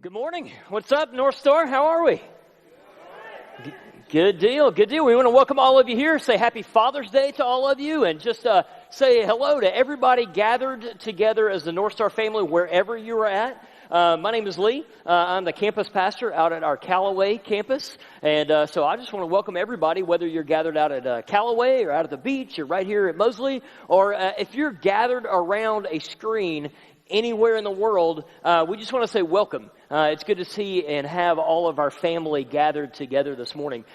Good morning. What's up, Northstar? How are we? Good deal. Good deal. We want to welcome all of you here. Say happy Father's Day to all of you, and just say hello to everybody gathered together as the Northstar family wherever you are at. My name is Lee. I'm the campus pastor out at our Callaway campus. And so I just want to welcome everybody, whether you're gathered out at Callaway or out at the beach or right here at Mosley, or if you're gathered around a screen anywhere in the world, we just want to say welcome. It's good to see and have all of our family gathered together this morning.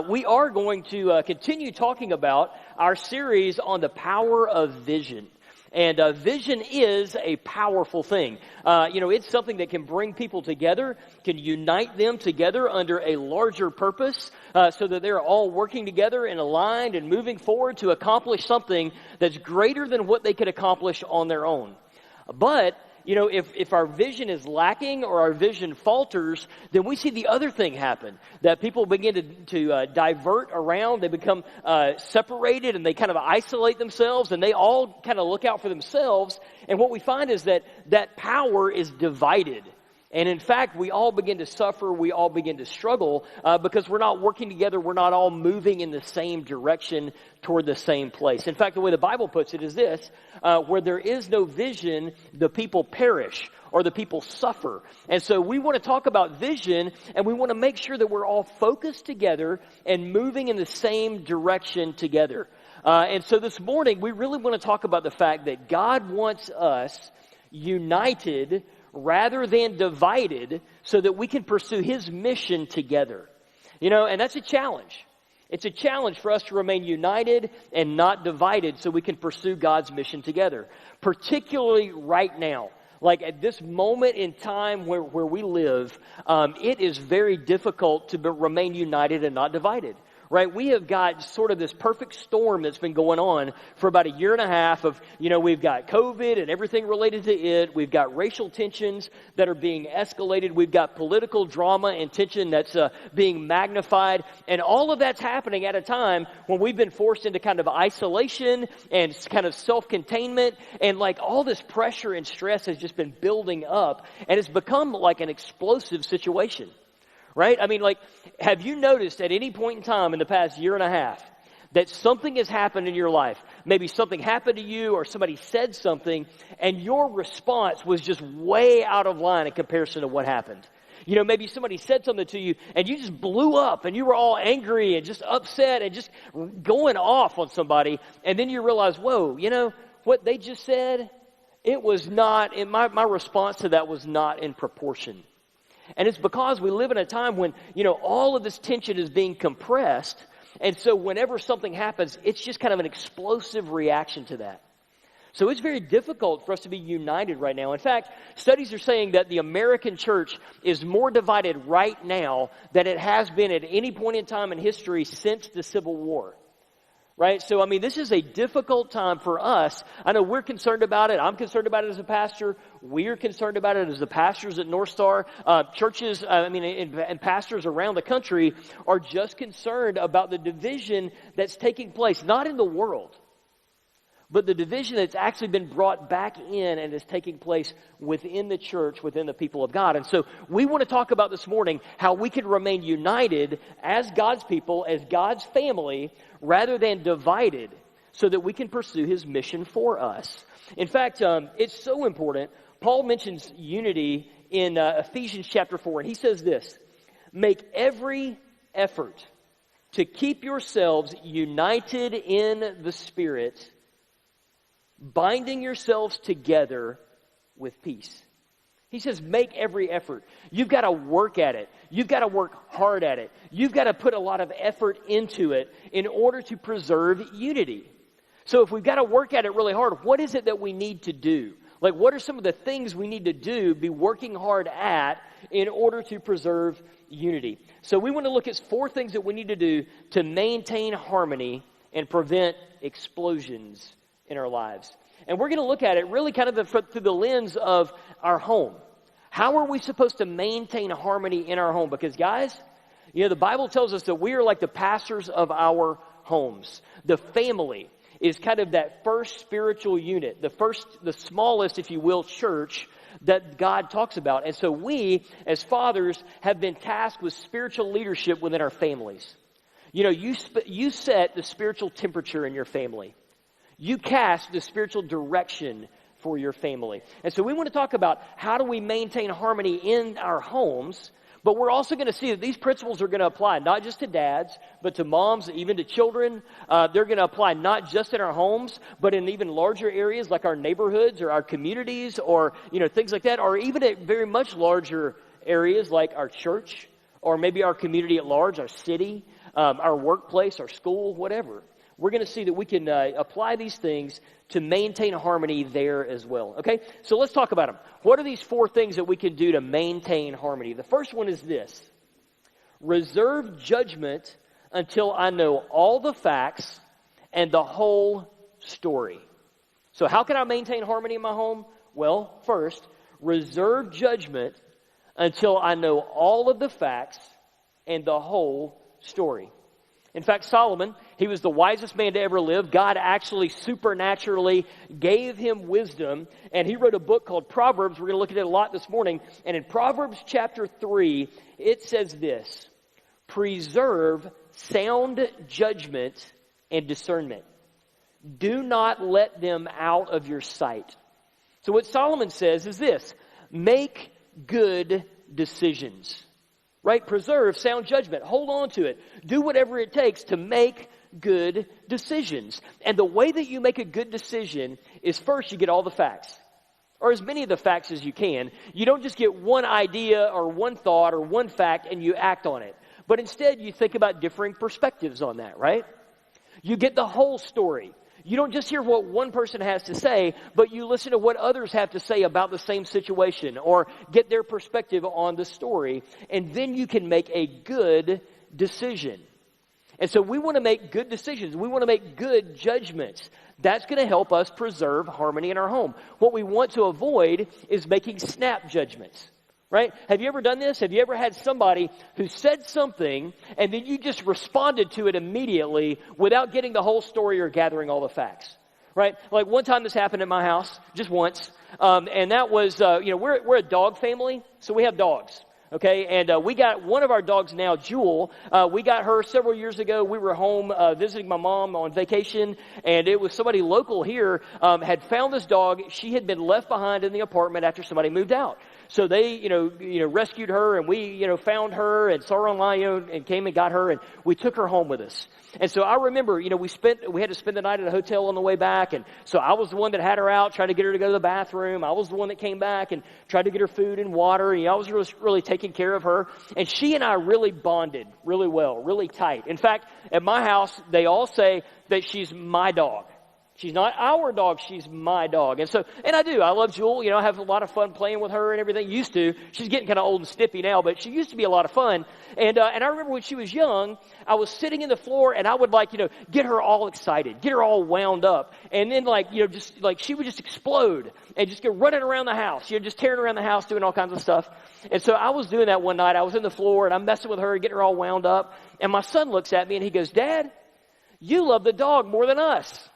We are going to continue talking about our series on the power of vision. And vision is a powerful thing. It's something that can bring people together, can unite them together under a larger purpose, so that they're all working together and aligned and moving forward to accomplish something that's greater than what they could accomplish on their own. But, if our vision is lacking or our vision falters, then we see the other thing happen, that people begin to divert around, they become separated, and they kind of isolate themselves, and they all kind of look out for themselves, and what we find is that power is divided. And in fact, we all begin to suffer, we all begin to struggle because we're not working together, we're not all moving in the same direction toward the same place. In fact, the way the Bible puts it is this, where there is no vision, the people perish or the people suffer. And so we want to talk about vision, and we want to make sure that we're all focused together and moving in the same direction together. And so this morning, we really want to talk about the fact that God wants us united rather than divided, so that we can pursue His mission together. And that's a challenge. It's a challenge for us to remain united and not divided so we can pursue God's mission together. Particularly right now. Like at this moment in time where we live, it is very difficult to remain united and not divided. Right, we have got sort of this perfect storm that's been going on for about a year and a half of, we've got COVID and everything related to it. We've got racial tensions that are being escalated. We've got political drama and tension that's being magnified. And all of that's happening at a time when we've been forced into kind of isolation and kind of self-containment. And like all this pressure and stress has just been building up. And it's become like an explosive situation. Right? Have you noticed at any point in time in the past year and a half that something has happened in your life? Maybe something happened to you or somebody said something and your response was just way out of line in comparison to what happened. Maybe somebody said something to you and you just blew up and you were all angry and just upset and just going off on somebody. And then you realize, whoa, what they just said, it was not, my response to that was not in proportion. And it's because we live in a time when, all of this tension is being compressed. And so whenever something happens, it's just kind of an explosive reaction to that. So it's very difficult for us to be united right now. In fact, studies are saying that the American church is more divided right now than it has been at any point in time in history since the Civil War. Right? So, this is a difficult time for us. I know we're concerned about it. I'm concerned about it as a pastor. We're concerned about it as the pastors at Northstar. Churches, and pastors around the country are just concerned about the division that's taking place, not in the world, but the division that's actually been brought back in and is taking place within the church, within the people of God. And so we want to talk about this morning how we can remain united as God's people, as God's family, rather than divided, so that we can pursue His mission for us. In fact, it's so important. Paul mentions unity in Ephesians chapter 4, and he says this, "Make every effort to keep yourselves united in the Spirit, binding yourselves together with peace." He says, make every effort. You've got to work at it. You've got to work hard at it. You've got to put a lot of effort into it in order to preserve unity. So if we've got to work at it really hard, what is it that we need to do? Like, what are some of the things we need to do, be working hard at, in order to preserve unity? So we want to look at 4 things that we need to do to maintain harmony and prevent explosions in our lives. And we're going to look at it really kind of through the lens of our home. How are we supposed to maintain harmony in our home? Because guys, the Bible tells us that we are like the pastors of our homes. The family is kind of that first spiritual unit, the smallest, if you will, church that God talks about. And so we, as fathers, have been tasked with spiritual leadership within our families. You know, you set the spiritual temperature in your family. You cast the spiritual direction for your family. And so we want to talk about how do we maintain harmony in our homes, but we're also going to see that these principles are going to apply not just to dads, but to moms, even to children. They're going to apply not just in our homes, but in even larger areas like our neighborhoods or our communities or, you know, things like that, or even at very much larger areas like our church or maybe our community at large, our city, our workplace, our school, whatever. We're going to see that we can apply these things to maintain harmony there as well. Okay, so let's talk about them. What are these 4 things that we can do to maintain harmony? The first one is this: reserve judgment until I know all the facts and the whole story. So how can I maintain harmony in my home? Well, first, reserve judgment until I know all of the facts and the whole story. In fact, Solomon, he was the wisest man to ever live. God actually supernaturally gave him wisdom, and he wrote a book called Proverbs. We're going to look at it a lot this morning. And in Proverbs chapter 3, it says this: preserve sound judgment and discernment. Do not let them out of your sight. So what Solomon says is this: make good decisions. Right? Preserve sound judgment. Hold on to it. Do whatever it takes to make good decisions. And the way that you make a good decision is first you get all the facts, or as many of the facts as you can. You don't just get one idea or one thought or one fact and you act on it. But instead you think about differing perspectives on that, right? You get the whole story. You don't just hear what one person has to say, but you listen to what others have to say about the same situation or get their perspective on the story, and then you can make a good decision. And so we want to make good decisions. We want to make good judgments. That's going to help us preserve harmony in our home. What we want to avoid is making snap judgments. Right? Have you ever done this? Have you ever had somebody who said something and then you just responded to it immediately without getting the whole story or gathering all the facts? Right? Like one time this happened at my house, just once, and that was, we're a dog family, so we have dogs. Okay, and we got one of our dogs now, Jewel. We got her several years ago. We were home visiting my mom on vacation, and it was somebody local here had found this dog. She had been left behind in the apartment after somebody moved out. So they, rescued her, and we, found her and saw her online, and came and got her, and we took her home with us. And so I remember, we had to spend the night at a hotel on the way back, and so I was the one that had her out, trying to get her to go to the bathroom. I was the one that came back and tried to get her food and water, and I was really taking care of her. And she and I really bonded really well, really tight. In fact, at my house, they all say that she's my dog. She's not our dog, she's my dog. And I do. I love Jewel. I have a lot of fun playing with her and everything. Used to. She's getting kind of old and stiffy now, but she used to be a lot of fun. And I remember when she was young, I was sitting in the floor and I would get her all excited, get her all wound up. And then she would just explode and just go running around the house, just tearing around the house, doing all kinds of stuff. And so I was doing that one night. I was in the floor and I'm messing with her, getting her all wound up. And my son looks at me and he goes, "Dad, you love the dog more than us."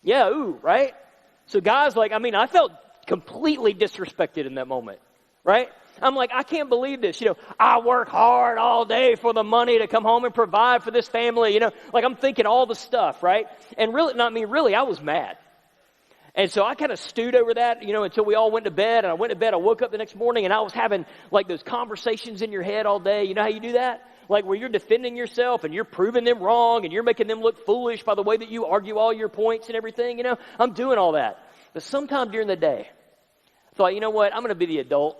Yeah, ooh, right? So guys, I felt completely disrespected in that moment, right? I'm like, I can't believe this. I work hard all day for the money to come home and provide for this family. I'm thinking all the stuff, right? And really, I was mad. And so I kind of stewed over that, until we all went to bed. And I went to bed, I woke up the next morning, and I was having, those conversations in your head all day. You know how you do that? Where you're defending yourself and you're proving them wrong and you're making them look foolish by the way that you argue all your points and everything. I'm doing all that. But sometime during the day, I thought, you know what? I'm going to be the adult.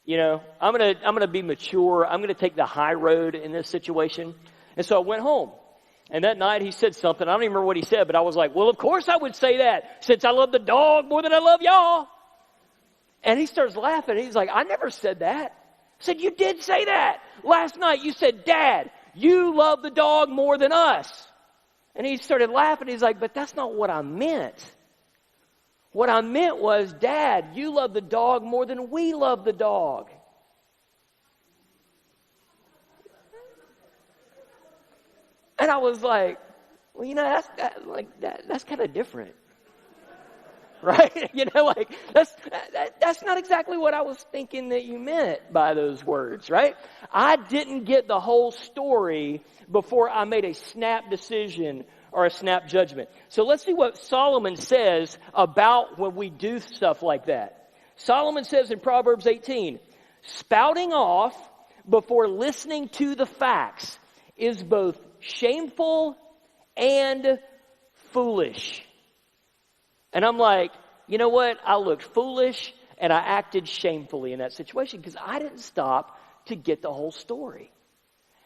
I'm going to be mature. I'm going to take the high road in this situation. And so I went home. And that night he said something. I don't even remember what he said, but I was like, well, of course I would say that since I love the dog more than I love y'all. And he starts laughing. He's like, I never said that. I said, you did say that. Last night you said, Dad, you love the dog more than us. And he started laughing. He's like, but that's not what I meant. What I meant was, Dad, you love the dog more than we love the dog. And I was like, well, that's kind of different. right? Like that's not exactly what I was thinking that you meant by those words, right? I didn't get the whole story before I made a snap decision or a snap judgment. So let's see what Solomon says about when we do stuff like that. Solomon says in Proverbs 18, spouting off before listening to the facts is both shameful and foolish. And I'm like, you know what? I looked foolish and I acted shamefully in that situation because I didn't stop to get the whole story.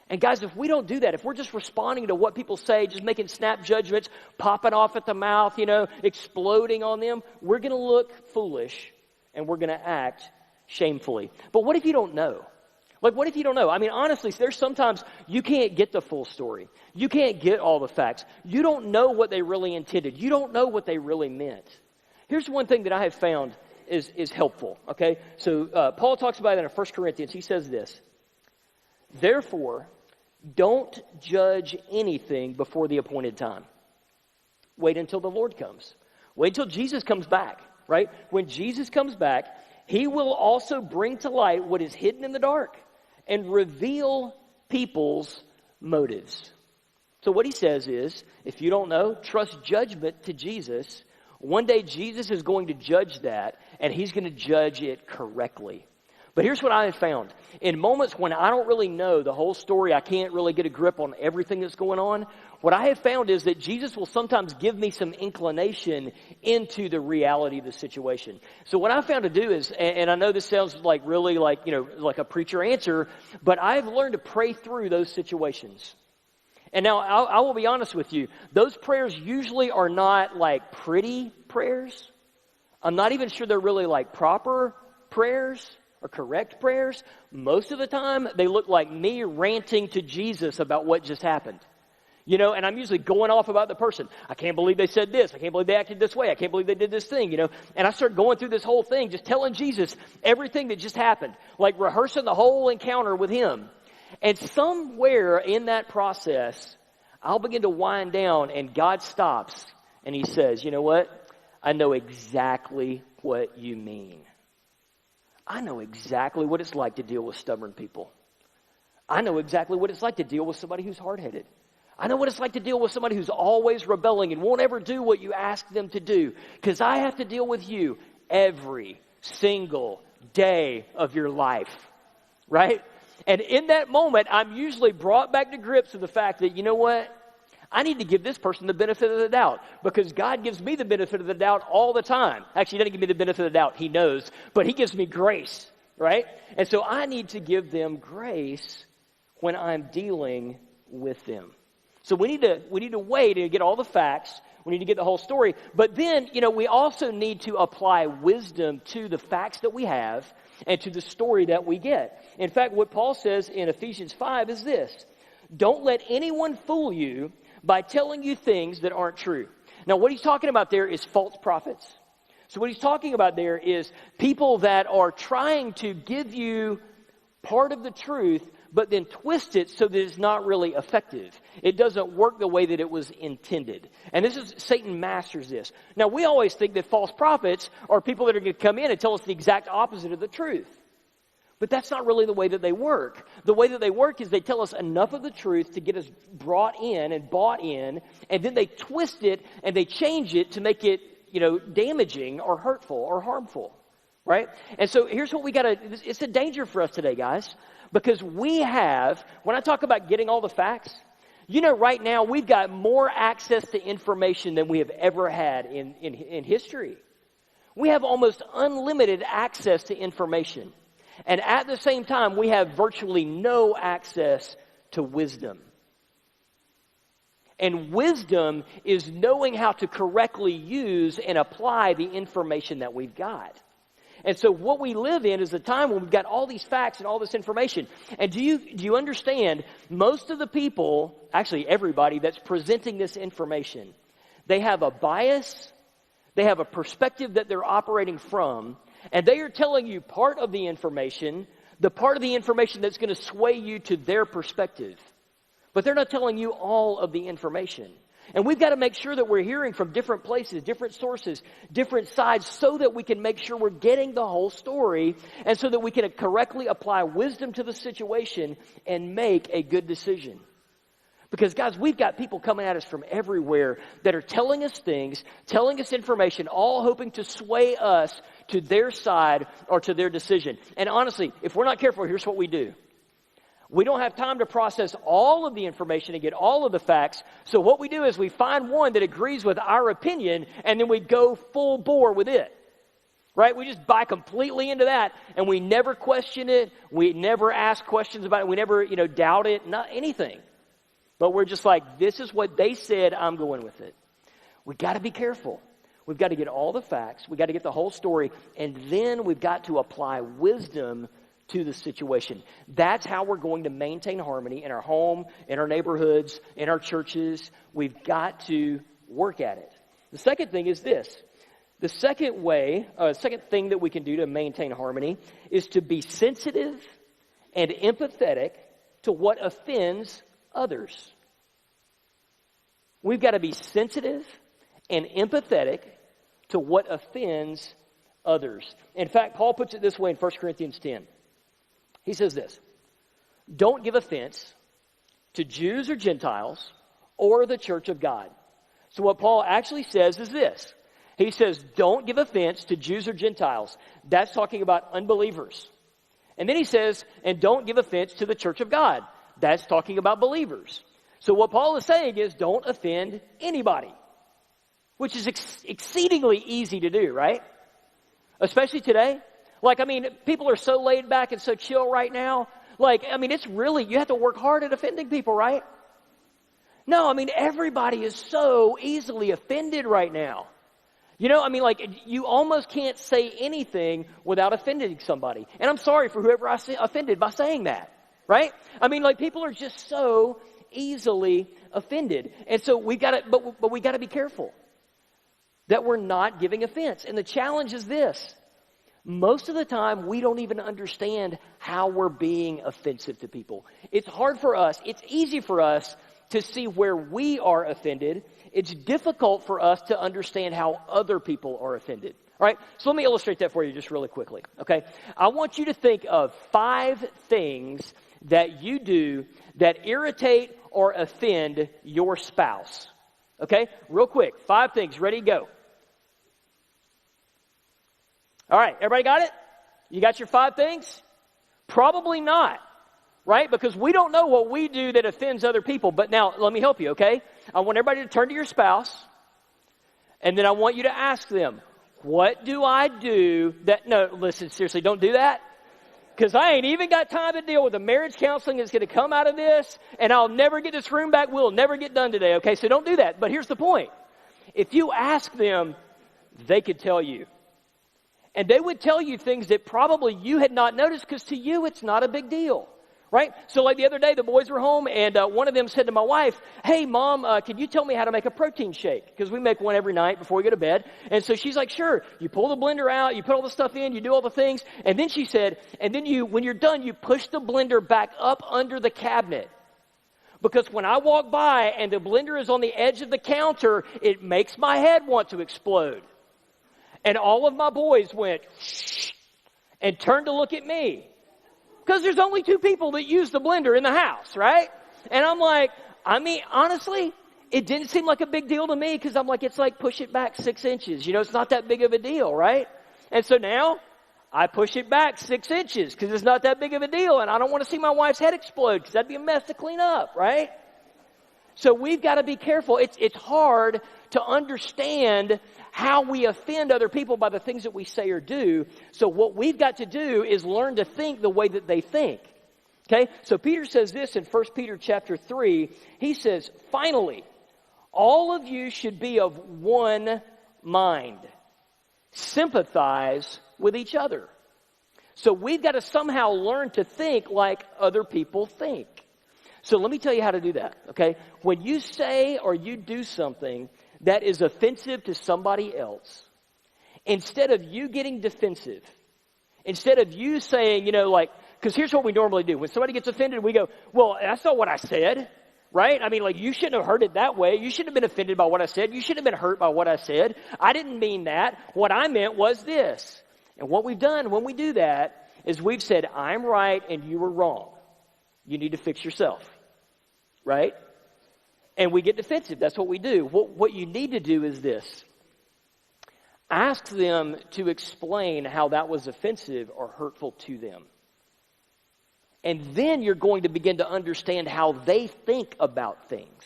And guys, if we don't do that, if we're just responding to what people say, just making snap judgments, popping off at the mouth, exploding on them, we're going to look foolish and we're going to act shamefully. But what if you don't know? Like, what if you don't know? I mean, honestly, there's sometimes you can't get the full story. You can't get all the facts. You don't know what they really intended. You don't know what they really meant. Here's one thing that I have found is helpful, okay? So Paul talks about it in 1 Corinthians. He says this, therefore, don't judge anything before the appointed time. Wait until the Lord comes. Wait until Jesus comes back, right? When Jesus comes back, he will also bring to light what is hidden in the dark and reveal people's motives. So what he says is, if you don't know, trust judgment to Jesus. One day Jesus is going to judge that, and he's going to judge it correctly. But here's what I have found. In moments when I don't really know the whole story, I can't really get a grip on everything that's going on, what I have found is that Jesus will sometimes give me some inclination into the reality of the situation. So what I found to do is, and I know this sounds like really like a preacher answer, but I've learned to pray through those situations. And now I will be honest with you, those prayers usually are not like pretty prayers. I'm not even sure they're really like proper prayers or correct prayers. Most of the time, they look like me ranting to Jesus about what just happened. And I'm usually going off about the person. I can't believe they said this. I can't believe they acted this way. I can't believe they did this thing, And I start going through this whole thing, just telling Jesus everything that just happened, like rehearsing the whole encounter with him. And somewhere in that process, I'll begin to wind down, and God stops, and he says, you know what? I know exactly what you mean. I know exactly what it's like to deal with stubborn people. I know exactly what it's like to deal with somebody who's hard-headed. I know what it's like to deal with somebody who's always rebelling and won't ever do what you ask them to do, because I have to deal with you every single day of your life, right? And in that moment, I'm usually brought back to grips with the fact that, you know what? I need to give this person the benefit of the doubt, because God gives me the benefit of the doubt all the time. Actually, he doesn't give me the benefit of the doubt. He knows, but he gives me grace, right? And so I need to give them grace when I'm dealing with them. So we need to wait to get all the facts. We need to get the whole story. But then, we also need to apply wisdom to the facts that we have and to the story that we get. In fact, what Paul says in Ephesians 5 is this: don't let anyone fool you by telling you things that aren't true. Now, what he's talking about there is false prophets. So what he's talking about there is people that are trying to give you part of the truth, but then twist it so that it's not really effective. It doesn't work the way that it was intended. And Satan masters this. Now, we always think that false prophets are people that are going to come in and tell us the exact opposite of the truth. But that's not really the way that they work. The way that they work is they tell us enough of the truth to get us brought in and bought in, and then they twist it and they change it to make it, damaging or hurtful or harmful, right? And so here's what we got to, it's a danger for us today, guys, because when I talk about getting all the facts, right now we've got more access to information than we have ever had in history. We have almost unlimited access to information. And at the same time, we have virtually no access to wisdom. And wisdom is knowing how to correctly use and apply the information that we've got. And so what we live in is a time when we've got all these facts and all this information. And do you understand, most of the people, actually everybody that's presenting this information, they have a bias, they have a perspective that they're operating from, and they are telling you part of the information, the part of the information that's going to sway you to their perspective. But they're not telling you all of the information. And we've got to make sure that we're hearing from different places, different sources, different sides, so that we can make sure we're getting the whole story, and so that we can correctly apply wisdom to the situation and make a good decision. Because, guys, we've got people coming at us from everywhere that are telling us things, telling us information, all hoping to sway us to their side or to their decision. And honestly, if we're not careful, here's what we do. We don't have time to process all of the information and get all of the facts. So what we do is we find one that agrees with our opinion, and then we go full bore with it. Right? We just buy completely into that, and we never question it. We never ask questions about it. We never, doubt it, not anything. But we're just like, this is what they said, I'm going with it. We got to be careful. We've got to get all the facts. We've got to get the whole story, and then we've got to apply wisdom to the situation. That's how we're going to maintain harmony in our home, in our neighborhoods, in our churches. We've got to work at it. The second thing is this. The second thing that we can do to maintain harmony is to be sensitive and empathetic to what offends others. We've got to be sensitive and empathetic to what offends others. In fact, Paul puts it this way in 1 Corinthians 10. He says this: don't give offense to Jews or Gentiles or the church of God. So what Paul actually says is this. He says, don't give offense to Jews or Gentiles. That's talking about unbelievers. And then he says, and don't give offense to the church of God. That's talking about believers. So what Paul is saying is, don't offend anybody, which is exceedingly easy to do, right? Especially today. People are so laid back and so chill right now. It's really, you have to work hard at offending people, right? No, everybody is so easily offended right now. You almost can't say anything without offending somebody. And I'm sorry for whoever I offended by saying that, right? People are just so easily offended. And so we got to be careful that we're not giving offense. And the challenge is this. Most of the time, we don't even understand how we're being offensive to people. It's hard for us. It's easy for us to see where we are offended. It's difficult for us to understand how other people are offended. All right? So let me illustrate that for you just really quickly. Okay? I want you to think of 5 things that you do that irritate or offend your spouse. Okay? Real quick. 5 things. Ready? Go. All right, everybody got it? You got your 5 things? Probably not, right? Because we don't know what we do that offends other people. But now, let me help you, okay? I want everybody to turn to your spouse, and then I want you to ask them, what do I do that... No, listen, seriously, don't do that. Because I ain't even got time to deal with the marriage counseling that's going to come out of this, and I'll never get this room back. We'll never get done today, okay? So don't do that. But here's the point. If you ask them, they could tell you. And they would tell you things that probably you had not noticed, because to you it's not a big deal, right? So like the other day, the boys were home, and one of them said to my wife, hey, Mom, can you tell me how to make a protein shake? Because we make one every night before we go to bed. And so she's like, sure. You pull the blender out, you put all the stuff in, you do all the things. And then she said, and then when you're done, you push the blender back up under the cabinet. Because when I walk by and the blender is on the edge of the counter, it makes my head want to explode. And all of my boys went, shh, and turned to look at me. Because there's only 2 people that use the blender in the house, right? And I'm like, honestly, it didn't seem like a big deal to me, because I'm like, it's like push it back 6 inches. It's not that big of a deal, right? And so now I push it back 6 inches because it's not that big of a deal. And I don't want to see my wife's head explode, because that'd be a mess to clean up, right? So we've got to be careful. It's hard to understand how we offend other people by the things that we say or do. So what we've got to do is learn to think the way that they think. Okay? So Peter says this in 1 Peter chapter 3. He says, finally, all of you should be of one mind. Sympathize with each other. So we've got to somehow learn to think like other people think. So let me tell you how to do that, okay? When you say or you do something that is offensive to somebody else, instead of you getting defensive, instead of you saying, because here's what we normally do. When somebody gets offended, we go, well, that's not what I said, right? I mean, like, you shouldn't have heard it that way. You shouldn't have been offended by what I said. You shouldn't have been hurt by what I said. I didn't mean that. What I meant was this. And what we've done when we do that is we've said, I'm right and you were wrong. You need to fix yourself, right? And we get defensive. That's what we do. What you need to do is this. Ask them to explain how that was offensive or hurtful to them. And then you're going to begin to understand how they think about things.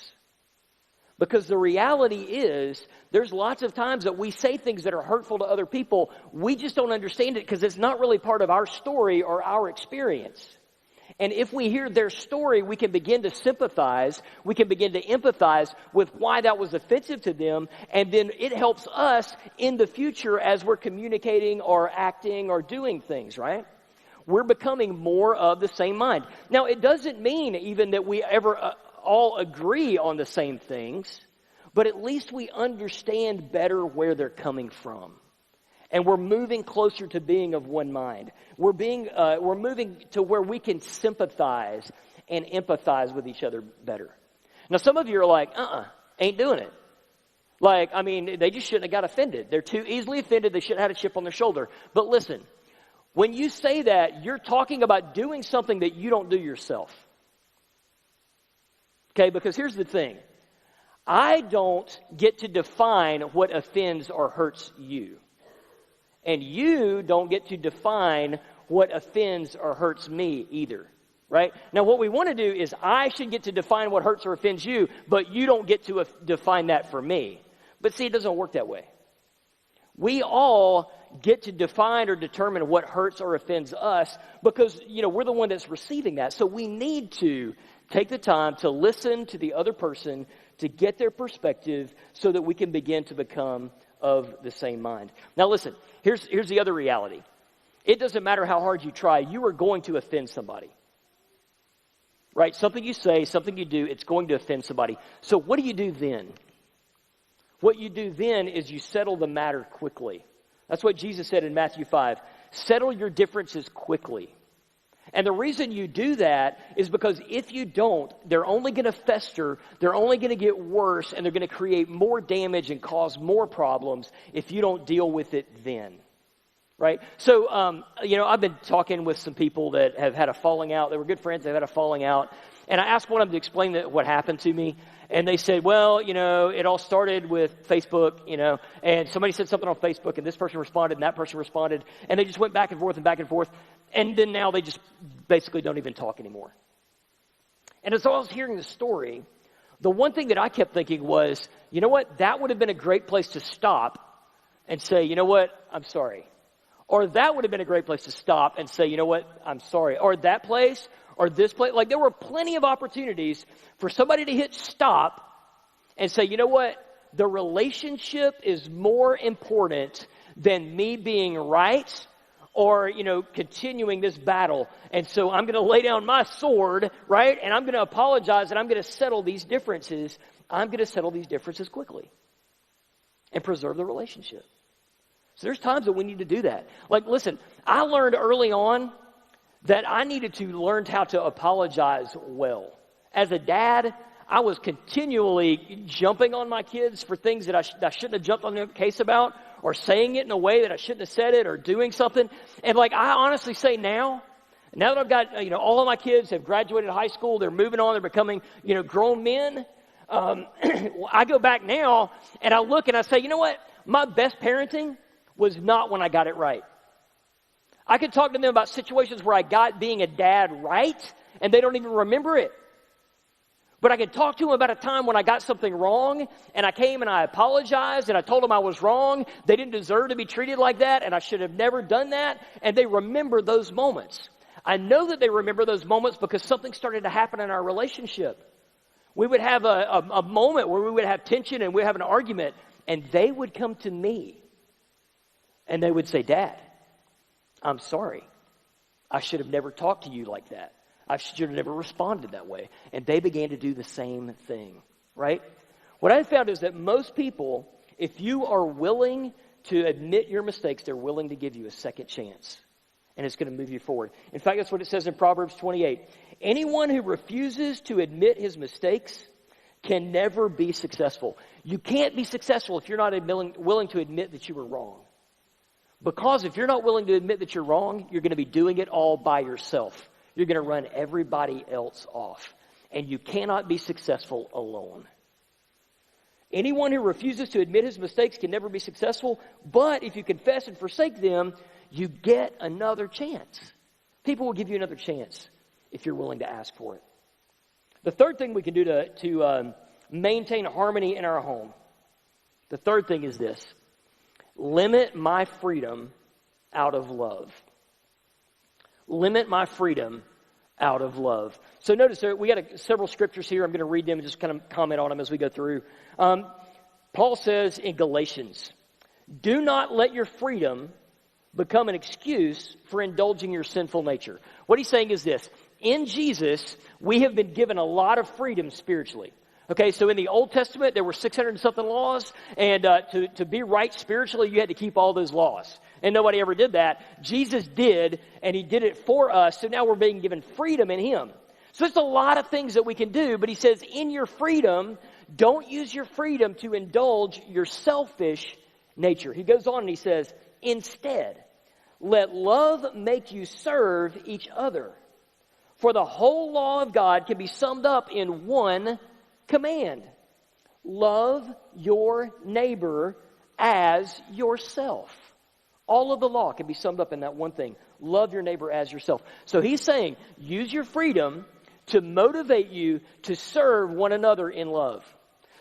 Because the reality is, there's lots of times that we say things that are hurtful to other people. We just don't understand it because it's not really part of our story or our experience. And if we hear their story, we can begin to sympathize. We can begin to empathize with why that was offensive to them. And then it helps us in the future as we're communicating or acting or doing things, right? We're becoming more of the same mind. Now, it doesn't mean even that we ever all agree on the same things, but at least we understand better where they're coming from. And we're moving closer to being of one mind. We're moving to where we can sympathize and empathize with each other better. Now, some of you are like, ain't doing it. Like, I mean, they just shouldn't have got offended. They're too easily offended. They should have had a chip on their shoulder. But listen, when you say that, you're talking about doing something that you don't do yourself. Okay, because here's the thing. I don't get to define what offends or hurts you. And you don't get to define what offends or hurts me either, right? Now, what we want to do is I should get to define what hurts or offends you, but you don't get to define that for me. But see, it doesn't work that way. We all get to define or determine what hurts or offends us because, we're the one that's receiving that. So we need to take the time to listen to the other person, to get their perspective so that we can begin to become of the same mind. Now listen, here's the other reality. It doesn't matter how hard you try, you are going to offend somebody. Right? Something you say, something you do, it's going to offend somebody. So what do you do then? What you do then is you settle the matter quickly. That's what Jesus said in Matthew 5. Settle your differences quickly. And the reason you do that is because if you don't, they're only going to fester, they're only going to get worse, and they're going to create more damage and cause more problems if you don't deal with it then. Right? So, I've been talking with some people that have had a falling out. They were good friends. They've had a falling out. And I asked one of them to explain what happened to me. And they said, well, it all started with Facebook, and somebody said something on Facebook, and this person responded, and that person responded, and they just went back and forth and back and forth. And then now they just basically don't even talk anymore. And as I was hearing the story, the one thing that I kept thinking was, you know what? That would have been a great place to stop and say, you know what? I'm sorry. Or that would have been a great place to stop and say, you know what? I'm sorry. Or that place or this place. Like there were plenty of opportunities for somebody to hit stop and say, you know what? The relationship is more important than me being right or, continuing this battle. And so I'm going to lay down my sword, right? And I'm going to apologize and I'm going to settle these differences. I'm going to settle these differences quickly and preserve the relationship. So there's times that we need to do that. Like, listen, I learned early on that I needed to learn how to apologize well. As a dad, I was continually jumping on my kids for things that I shouldn't have jumped on their case about, or saying it in a way that I shouldn't have said it, or doing something. And like I honestly say now that I've got, all of my kids have graduated high school, they're moving on, they're becoming, grown men. I go back now and I look and I say, you know what? My best parenting was not when I got it right. I could talk to them about situations where I got being a dad right, and they don't even remember it. But I could talk to them about a time when I got something wrong, and I came and I apologized, and I told them I was wrong. They didn't deserve to be treated like that, and I should have never done that. And they remember those moments. I know that they remember those moments because something started to happen in our relationship. We would have a moment where we would have tension and we'd have an argument, and they would come to me, and they would say, Dad, I'm sorry. I should have never talked to you like that. I should have never responded that way. And they began to do the same thing, right? What I found is that most people, if you are willing to admit your mistakes, they're willing to give you a second chance. and it's going to move you forward. In fact, that's what it says in Proverbs 28. Anyone who refuses to admit his mistakes can never be successful. You can't be successful if you're not willing to admit that you were wrong. Because if you're not willing to admit that you're wrong, you're going to be doing it all by yourself. You're going to run everybody else off. And you cannot be successful alone. Anyone who refuses to admit his mistakes can never be successful. But if you confess and forsake them, you get another chance. People will give you another chance if you're willing to ask for it. The third thing we can do to maintain harmony in our home, the third thing is this. Limit my freedom out of love. Limit my freedom out of love. So notice we got several scriptures here. I'm going to read them and just kind of comment on them as we go through. Paul says in Galatians, do not let your freedom become an excuse for indulging your sinful nature. What he's saying is this. In Jesus, we have been given a lot of freedom spiritually. Okay, so in the Old Testament, there were 600 and something laws, and to be right spiritually, you had to keep all those laws. And nobody ever did that. Jesus did, and he did it for us, so now we're being given freedom in him. So there's a lot of things that we can do, but he says, in your freedom, don't use your freedom to indulge your selfish nature. He goes on and he says, instead, let love make you serve each other. For the whole law of God can be summed up in one command. Love your neighbor as yourself. All of the law can be summed up in that one thing. Love your neighbor as yourself. So he's saying, use your freedom to motivate you to serve one another in love.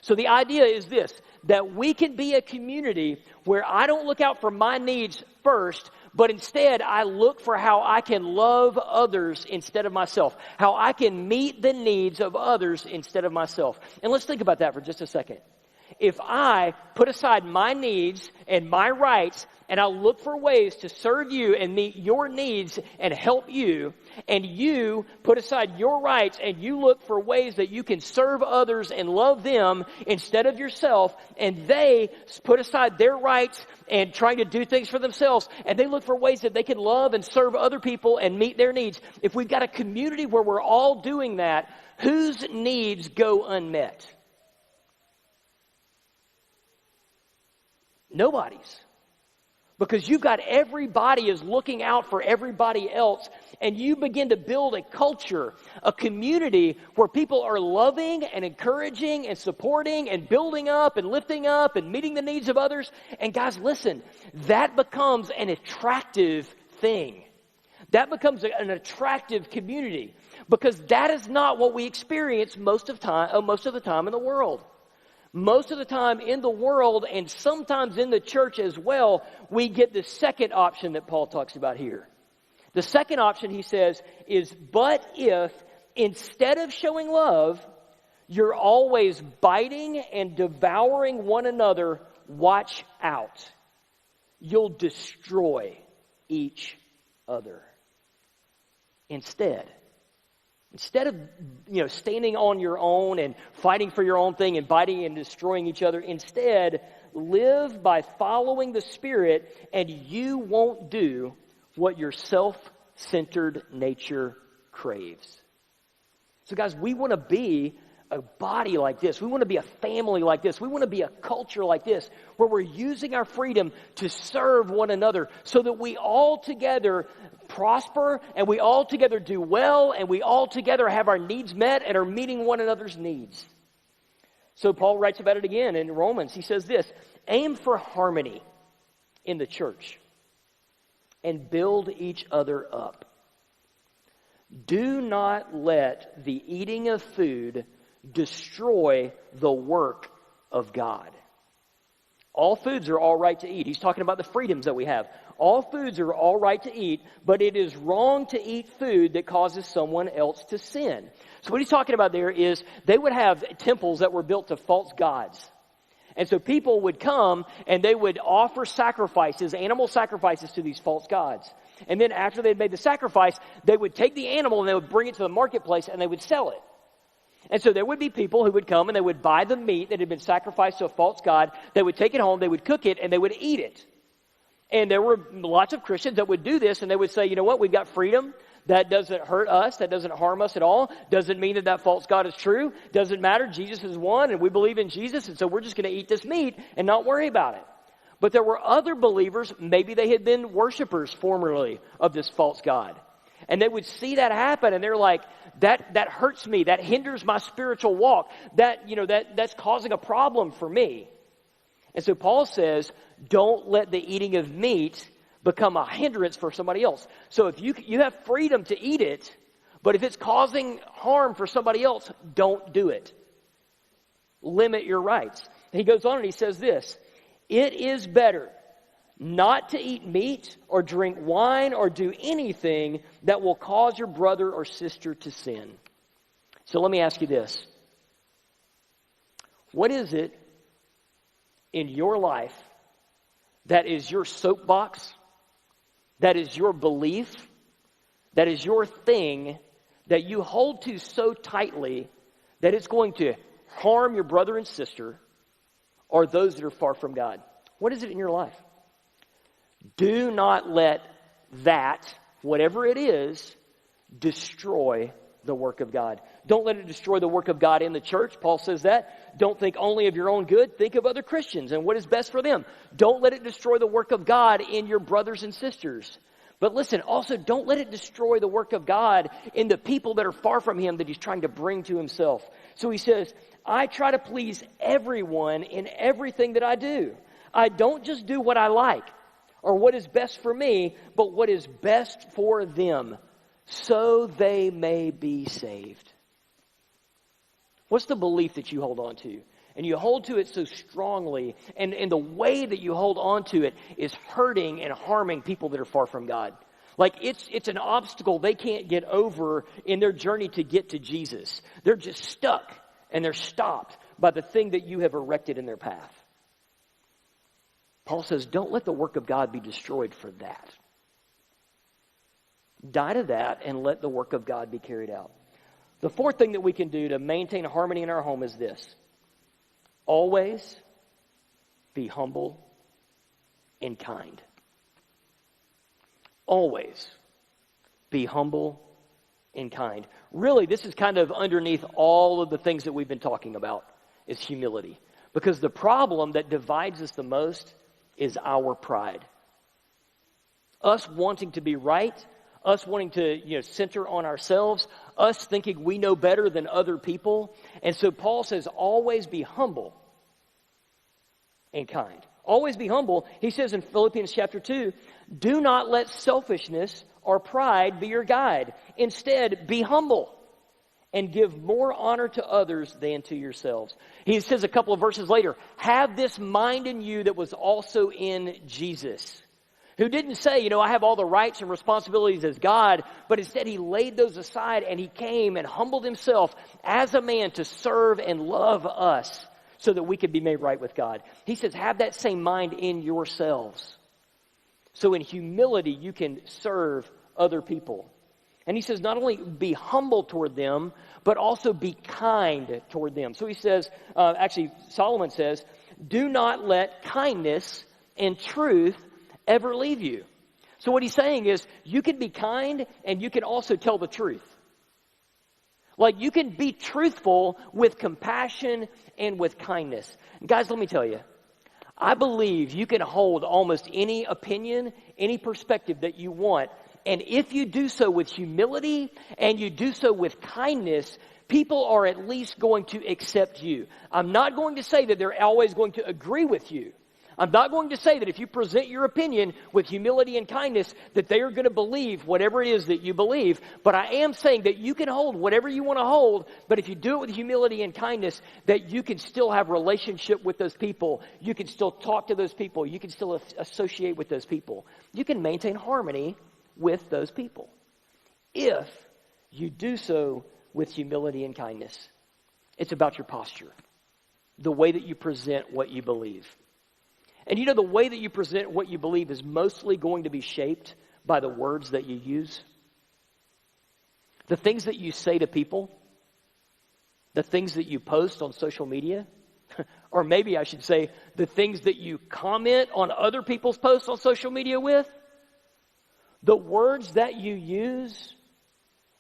So the idea is this, that we can be a community where I don't look out for my needs first, but instead I look for how I can love others instead of myself. How I can meet the needs of others instead of myself. And let's think about that for just a second. If I put aside my needs and my rights and I look for ways to serve you and meet your needs and help you, and you put aside your rights and you look for ways that you can serve others and love them instead of yourself, and they put aside their rights and trying to do things for themselves, and they look for ways that they can love and serve other people and meet their needs. If we've got a community where we're all doing that, whose needs go unmet? Nobody's. Because you've got everybody is looking out for everybody else, and you begin to build a culture, a community where people are loving and encouraging and supporting and building up and lifting up and meeting the needs of others. And guys, listen, that becomes an attractive thing. That becomes an attractive community, because that is not what we experience most of the time in the world. Most of the time in the world, and sometimes in the church as well, we get the second option that Paul talks about here. The second option, he says, is, but if instead of showing love, you're always biting and devouring one another, watch out. You'll destroy each other. Instead of, standing on your own and fighting for your own thing and biting and destroying each other, instead, live by following the Spirit, and you won't do what your self-centered nature craves. So guys, we want to be a body like this. We want to be a family like this. We want to be a culture like this, where we're using our freedom to serve one another so that we all together prosper and we all together do well and we all together have our needs met and are meeting one another's needs. So Paul writes about it again in Romans. He says this, aim for harmony in the church and build each other up. Do not let the eating of food destroy the work of God. All foods are all right to eat. He's talking about the freedoms that we have. All foods are all right to eat, but it is wrong to eat food that causes someone else to sin. So what he's talking about there is they would have temples that were built to false gods. And so people would come and they would offer sacrifices, animal sacrifices to these false gods. And then after they'd made the sacrifice, they would take the animal and they would bring it to the marketplace and they would sell it. And so there would be people who would come and they would buy the meat that had been sacrificed to a false god. They would take it home, they would cook it, and they would eat it. And there were lots of Christians that would do this, and they would say, you know what, we've got freedom. That doesn't hurt us. That doesn't harm us at all. Doesn't mean that that false God is true. Doesn't matter. Jesus is one, and we believe in Jesus, and so we're just going to eat this meat and not worry about it. But there were other believers, maybe they had been worshipers formerly of this false God. And they would see that happen, and they're like, that hurts me. That hinders my spiritual walk. That's causing a problem for me. And so Paul says, don't let the eating of meat become a hindrance for somebody else. So if you have freedom to eat it, but if it's causing harm for somebody else, don't do it. Limit your rights. He goes on and he says this, it is better not to eat meat or drink wine or do anything that will cause your brother or sister to sin. So let me ask you this. What is it in your life that is your soapbox, that is your belief, that is your thing that you hold to so tightly that it's going to harm your brother and sister or those that are far from God? What is it in your life? Do not let that, whatever it is, destroy the work of God. Don't let it destroy the work of God in the church. Paul says that. Don't think only of your own good. Think of other Christians and what is best for them. Don't let it destroy the work of God in your brothers and sisters. But listen, also don't let it destroy the work of God in the people that are far from him that he's trying to bring to himself. So he says, I try to please everyone in everything that I do. I don't just do what I like or what is best for me, but what is best for them, so they may be saved. What's the belief that you hold on to? And you hold to it so strongly, and the way that you hold on to it is hurting and harming people that are far from God. Like it's an obstacle they can't get over in their journey to get to Jesus. They're just stuck, and they're stopped by the thing that you have erected in their path. Paul says, don't let the work of God be destroyed for that. Die to that and let the work of God be carried out. The fourth thing that we can do to maintain harmony in our home is this. Always be humble and kind. Always be humble and kind. Really, this is kind of underneath all of the things that we've been talking about is humility. Because the problem that divides us the most is our pride. Us wanting to be right, us wanting to center on ourselves, us thinking we know better than other people. And so Paul says, always be humble and kind. Always be humble. He says in Philippians chapter 2, do not let selfishness or pride be your guide. Instead, be humble and give more honor to others than to yourselves. He says a couple of verses later, have this mind in you that was also in Jesus, who didn't say, I have all the rights and responsibilities as God, but instead he laid those aside and he came and humbled himself as a man to serve and love us so that we could be made right with God. He says, have that same mind in yourselves. So in humility, you can serve other people. And he says, not only be humble toward them, but also be kind toward them. So he says, Solomon says, do not let kindness and truth ever leave you. So what he's saying is, you can be kind and you can also tell the truth. Like you can be truthful with compassion and with kindness. And guys, let me tell you, I believe you can hold almost any opinion, any perspective that you want. And if you do so with humility and you do so with kindness, people are at least going to accept you. I'm not going to say that they're always going to agree with you. I'm not going to say that if you present your opinion with humility and kindness that they are going to believe whatever it is that you believe. But I am saying that you can hold whatever you want to hold, but if you do it with humility and kindness, that you can still have relationship with those people. You can still talk to those people. You can still associate with those people. You can maintain harmony with those people if you do so with humility and kindness. It's about your posture, the way that you present what you believe. And the way that you present what you believe is mostly going to be shaped by the words that you use. The things that you say to people, the things that you post on social media, Or maybe I should say the things that you comment on other people's posts on social media with, the words that you use,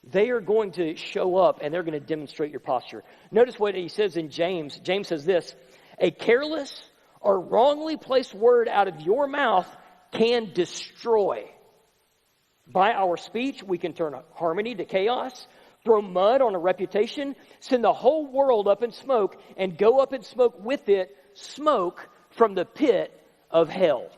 they are going to show up and they're going to demonstrate your posture. Notice what he says in James. James says this, a careless or wrongly placed word out of your mouth can destroy. By our speech, we can turn harmony to chaos, throw mud on a reputation, send the whole world up in smoke, and go up in smoke with it, smoke from the pit of hell.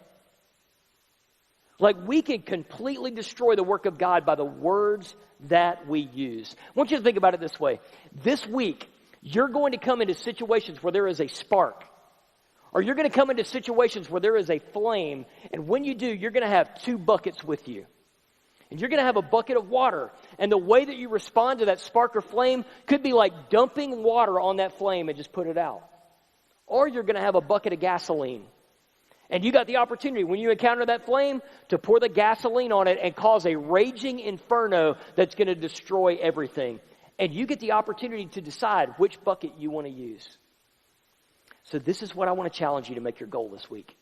Like, we can completely destroy the work of God by the words that we use. I want you to think about it this way. This week, you're going to come into situations where there is a spark. Or you're going to come into situations where there is a flame. And when you do, you're going to have 2 buckets with you. And you're going to have a bucket of water. And the way that you respond to that spark or flame could be like dumping water on that flame and just put it out. Or you're going to have a bucket of gasoline. And you got the opportunity, when you encounter that flame, to pour the gasoline on it and cause a raging inferno that's going to destroy everything. And you get the opportunity to decide which bucket you want to use. So this is what I want to challenge you to make your goal this week.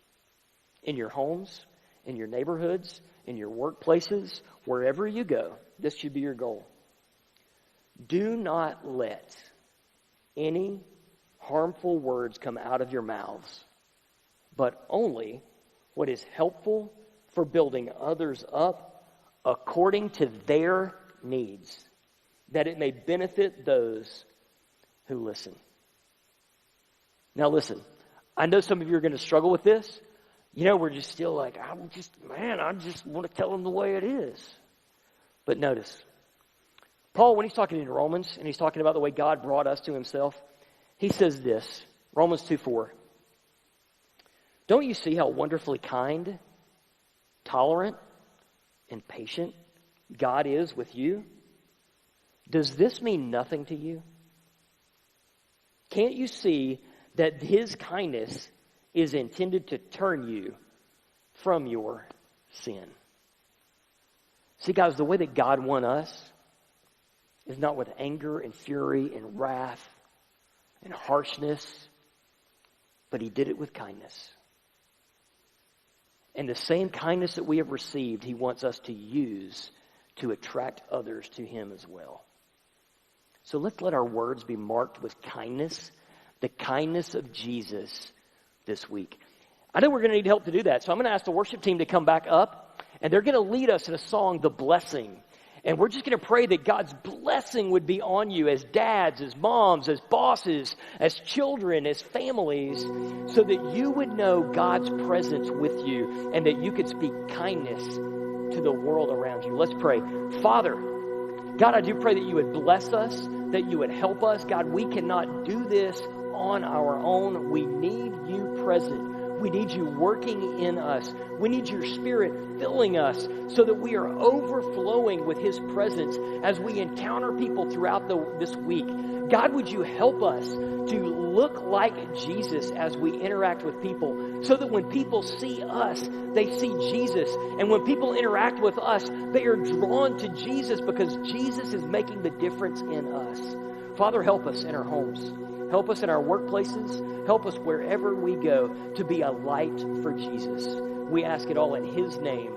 In your homes, in your neighborhoods, in your workplaces, wherever you go, this should be your goal. Do not let any harmful words come out of your mouths, but only what is helpful for building others up according to their needs, that it may benefit those who listen. Now listen, I know some of you are going to struggle with this. You know, we're just still like, I just want to tell them the way it is. But notice, Paul, when he's talking in Romans, and he's talking about the way God brought us to himself, he says this, Romans 2:4. Don't you see how wonderfully kind, tolerant, and patient God is with you? Does this mean nothing to you? Can't you see that his kindness is intended to turn you from your sin? See, guys, the way that God won us is not with anger and fury and wrath and harshness, but he did it with kindness. And the same kindness that we have received, he wants us to use to attract others to him as well. So let's let our words be marked with kindness, the kindness of Jesus this week. I know we're going to need help to do that, so I'm going to ask the worship team to come back up, and they're going to lead us in a song, The Blessing. And we're just going to pray that God's blessing would be on you as dads, as moms, as bosses, as children, as families, so that you would know God's presence with you and that you could speak kindness to the world around you. Let's pray. Father, God, I do pray that you would bless us, that you would help us. God, we cannot do this on our own. We need you present. We need you working in us. We need your Spirit filling us so that we are overflowing with his presence as we encounter people throughout this week. God, would you help us to look like Jesus as we interact with people so that when people see us, they see Jesus. And when people interact with us, they are drawn to Jesus because Jesus is making the difference in us. Father, help us in our homes. Help us in our workplaces. Help us wherever we go to be a light for Jesus. We ask it all in his name.